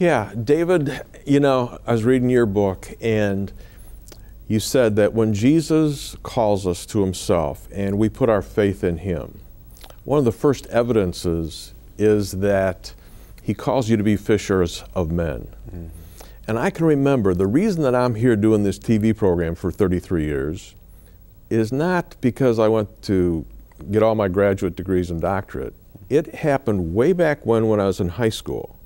Yeah, David, you know, I was reading your book, and you said that when Jesus calls us to himself and we put our faith in him, one of the first evidences is that he calls you to be fishers of men. Mm-hmm. And I can remember the reason that I'm here doing this TV program for 33 years is not because I went to get all my graduate degrees and doctorate. It happened way back when I was in high school.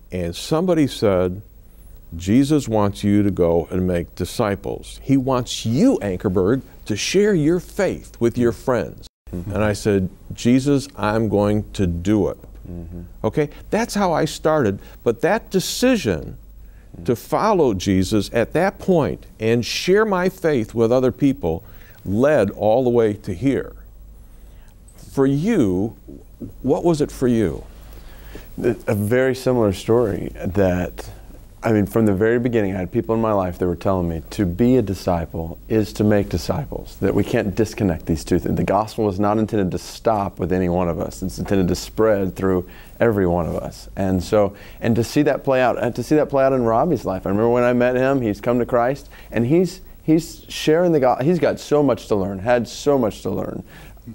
And somebody said, Jesus wants you to go and make disciples. He wants you, Ankerberg, to share your faith with your friends. Mm-hmm. And I said, Jesus, I'm going to do it. Mm-hmm. Okay? That's how I started. But that decision to follow Jesus at that point and share my faith with other people led all the way to here. For you, what was it for you? A very similar story that, I mean, from the very beginning, I had people in my life that were telling me to be a disciple is to make disciples, that we can't disconnect these two things. The gospel is not intended to stop with any one of us. It's intended to spread through every one of us. And so, and to see that play out, in Robbie's life. I remember when I met him, he's come to Christ, and he's sharing the gospel. He's got so much to learn, had so much to learn.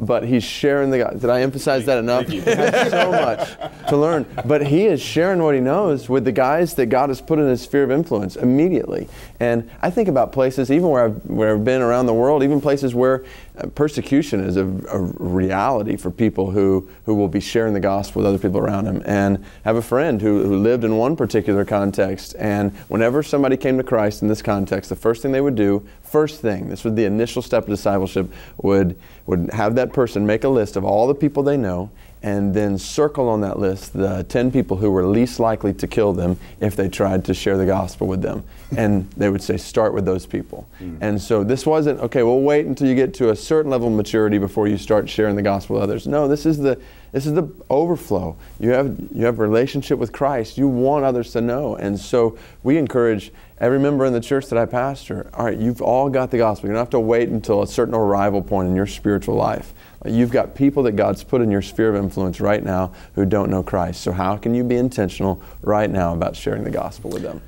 But he's sharing the gospel. Did I emphasize that enough? He has so much to learn. But he is sharing what he knows with the guys that God has put in his sphere of influence immediately. And I think about places, even where I've been around the world, even places where persecution is a reality for people who will be sharing the gospel with other people around him. And I have a friend who lived in one particular context, and whenever somebody came to Christ in this context, the first thing they would do, this was the initial step of discipleship, would have that person make a list of all the people they know and then circle on that list the 10 people who were least likely to kill them if they tried to share the gospel with them. And they would say, start with those people. And so this wasn't, okay, we'll wait until you get to a certain level of maturity before you start sharing the gospel with others. No, this is the overflow. You have a relationship with Christ. You want others to know. And so we encourage every member in the church that I pastor, all right, you've all got the gospel. You don't have to wait until a certain arrival point in your spiritual life. You've got people that God's put in your sphere of influence right now who don't know Christ. So how can you be intentional right now about sharing the gospel with them?